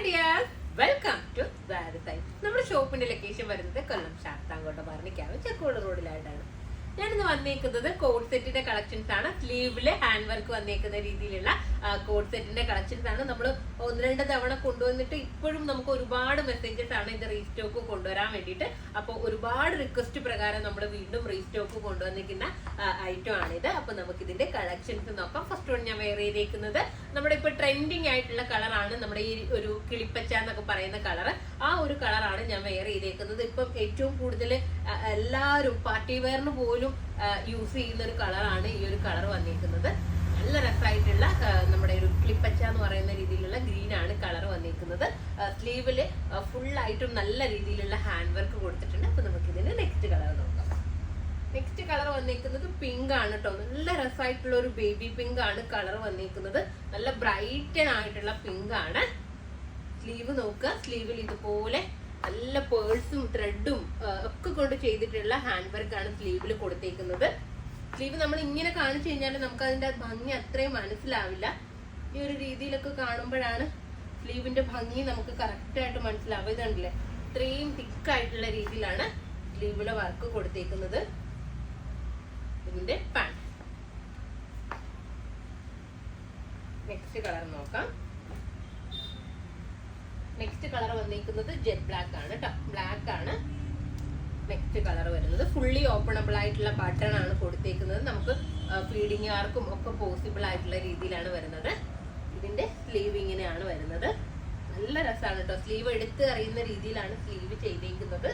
Dear, welcome to ദാരസൈ. നമ്മുടെ ഷോപ്പിന്റെ location വരുന്നത് കൊല്ലം ശാസ്താംകോട്ട പറഞ്ഞിക്കാവ് ചെക്കോട് റോഡിലായിട്ടാണ്. ഞാനിന്ന് വന്നേക്കുന്നത് കോഡ് സെറ്റിന്റെ കളക്ഷൻസ് ആണ്. സ്ലീവില് ഹാൻഡ് വർക്ക് വന്നേക്കുന്ന രീതിയിലുള്ള കോഡ് സെറ്റിന്റെ കളക്ഷൻസ് ആണ്. നമ്മൾ ഒന്ന് രണ്ട് തവണ കൊണ്ടുവന്നിട്ട് ഇപ്പോഴും നമുക്ക് ഒരുപാട് മെസ്സേജസ് ആണ് ഇത് റീസ്റ്റോക്ക് കൊണ്ടുവരാൻ വേണ്ടിയിട്ട്. അപ്പോൾ ഒരുപാട് റിക്വസ്റ്റ് പ്രകാരം നമ്മൾ വീണ്ടും റീസ്റ്റോക്ക് കൊണ്ടുവന്നിരിക്കുന്ന ഐറ്റം ആണിത്. അപ്പൊ നമുക്ക് ഇതിന്റെ കളക്ഷൻസ് നോക്കാം. ഫസ്റ്റ് വൺ ഞാൻ വെയർ ചെയ്തേക്കുന്നത് നമ്മുടെ ഇപ്പൊ ട്രെൻഡിങ് ആയിട്ടുള്ള കളറാണ്. നമ്മുടെ ഈ ഒരു കിളിപ്പച്ച എന്നൊക്കെ പറയുന്ന കളർ, ആ ഒരു കളറാണ് ഞാൻ വെയർ ചെയ്തേക്കുന്നത്. ഇപ്പം ഏറ്റവും കൂടുതൽ എല്ലാവരും പാർട്ടി വെയറിന് പോലും യൂസ് ചെയ്യുന്ന ഒരു കളറാണ് ഈ ഒരു കളർ വന്നിരിക്കുന്നത്. നല്ല രസമായിട്ടുള്ള നമ്മുടെ ഒരു ക്ലിപ്പച്ച എന്ന് പറയുന്ന രീതിയിലുള്ള ഗ്രീൻ ആണ് കളർ വന്നിരിക്കുന്നത്. സ്ലീവില് ഫുള്ളായിട്ടും നല്ല രീതിയിലുള്ള ഹാൻഡ് വർക്ക് കൊടുത്തിട്ടുണ്ട്. അപ്പൊ നമുക്ക് ഇതിന്റെ നെക്സ്റ്റ് കളർ നോക്കാം. നെക്സ്റ്റ് കളർ വന്നിരിക്കുന്നത് പിങ്ക് ആണ് കേട്ടോ. നല്ല രസമായിട്ടുള്ള ഒരു ബേബി പിങ്ക് ആണ് കളർ വന്നിരിക്കുന്നത്. നല്ല ബ്രൈറ്റൻ ആയിട്ടുള്ള പിങ്ക് ആണ്. സ്ലീവ് നോക്കുക, സ്ലീവിൽ ഇതുപോലെ നല്ല പേഴ്സും ത്രെഡും ഒക്കെ കൊണ്ട് ചെയ്തിട്ടുള്ള ഹാൻഡ് വർക്ക് ആണ് സ്ലീവിൽ കൊടുത്തേക്കുന്നത്. സ്ലീവ് നമ്മൾ ഇങ്ങനെ കാണിച്ചു കഴിഞ്ഞാൽ നമുക്ക് അതിന്റെ ഭംഗി അത്രയും മനസ്സിലാവില്ല. ഈ ഒരു രീതിയിലൊക്കെ കാണുമ്പോഴാണ് സ്ലീവിന്റെ ഭംഗി നമുക്ക് കറക്റ്റ് ആയിട്ട് മനസ്സിലാവുക. ഇതുണ്ടല്ലേ, ഇത്രയും തിക്കായിട്ടുള്ള രീതിയിലാണ് സ്ലീവിലെ വർക്ക് കൊടുത്തേക്കുന്നത്. ഇതിന്റെ പാൻറ്. നെക്സ്റ്റ് കളർ നോക്കാം. നെക്സ്റ്റ് കളർ വന്നിരിക്കുന്നത് ജെറ്റ് ബ്ലാക്ക് ആണ് കേട്ടോ. ബ്ലാക്ക് ആണ് നെക്സ്റ്റ് കളർ വരുന്നത്. ഫുള്ളി ഓപ്പണബിൾ ആയിട്ടുള്ള ബട്ടൺ ആണ് കൊടുത്തേക്കുന്നത്. നമുക്ക് ഫീഡിങ് ആർക്കും ഒക്കെ പോസിബിൾ ആയിട്ടുള്ള രീതിയിലാണ് വരുന്നത്. ഇതിന്റെ സ്ലീവ് ഇങ്ങനെയാണ് വരുന്നത്. നല്ല രസമാണ് കേട്ടോ. സ്ലീവ് എടുത്ത് അറിയുന്ന രീതിയിലാണ് സ്ലീവ് ചെയ്തേക്കുന്നത്.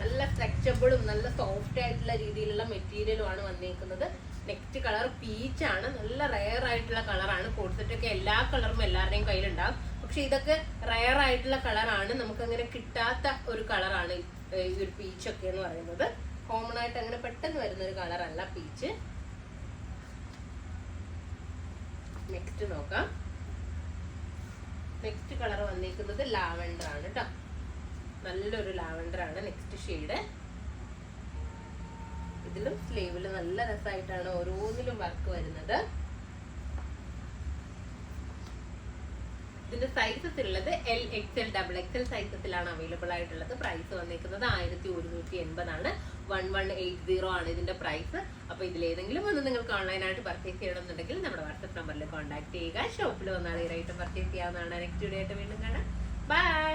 നല്ല സ്ട്രെച്ചബിളും നല്ല സോഫ്റ്റ് ആയിട്ടുള്ള രീതിയിലുള്ള മെറ്റീരിയലും ആണ് വന്നേക്കുന്നത്. നെക്സ്റ്റ് കളർ പീച്ച് ആണ്. നല്ല റെയർ ആയിട്ടുള്ള കളറാണ്. കോഡ് സെറ്റ് ഒക്കെ എല്ലാ കളറും എല്ലാവരുടെയും കയ്യിലുണ്ടാവും. പക്ഷെ ഇതൊക്കെ റെയർ ആയിട്ടുള്ള കളറാണ്. നമുക്ക് അങ്ങനെ കിട്ടാത്ത ഒരു കളറാണ് ഈ ഒരു പീച്ച് ഒക്കെ എന്ന് പറയുന്നത്. കോമൺ ആയിട്ട് അങ്ങനെ പെട്ടെന്ന് വരുന്ന ഒരു കളറല്ല പീച്ച്. നെക്സ്റ്റ് നോക്കാം. നെക്സ്റ്റ് കളർ വന്നിരിക്കുന്നത് ലാവൻഡർ ആണ് കേട്ടോ. നല്ലൊരു ലാവൻഡർ ആണ് നെക്സ്റ്റ് ഷെയ്ഡ്. ഇതിലും സ്ലീവില് നല്ല രസമായിട്ടാണ് ഓരോന്നിലും വർക്ക് വരുന്നത്. ഇതിന്റെ സൈസസ് ഉള്ളത് L, XL, XXL സൈസസിലാണ് അവൈലബിൾ ആയിട്ടുള്ളത്. പ്രൈസ് വന്നിരിക്കുന്നത് 1180 ആണ്. 1180 ആണ് ഇതിന്റെ പ്രൈസ്. അപ്പൊ ഇതിലേതെങ്കിലും ഒന്ന് നിങ്ങൾക്ക് ഓൺലൈനായിട്ട് പർച്ചേസ് ചെയ്യണമെന്നുണ്ടെങ്കിൽ നമ്മുടെ വാട്സ്ആപ്പ് നമ്പറിൽ കോൺടാക്ട് ചെയ്യുക. ഷോപ്പിൽ വന്നാൽ ഈ റേറ്റ് പർച്ചേസ് ചെയ്യാവുന്നതാണ്. നെക്സ്റ്റ് വീഡിയോ ആയിട്ട് വീണ്ടും കാണാം. ബൈ.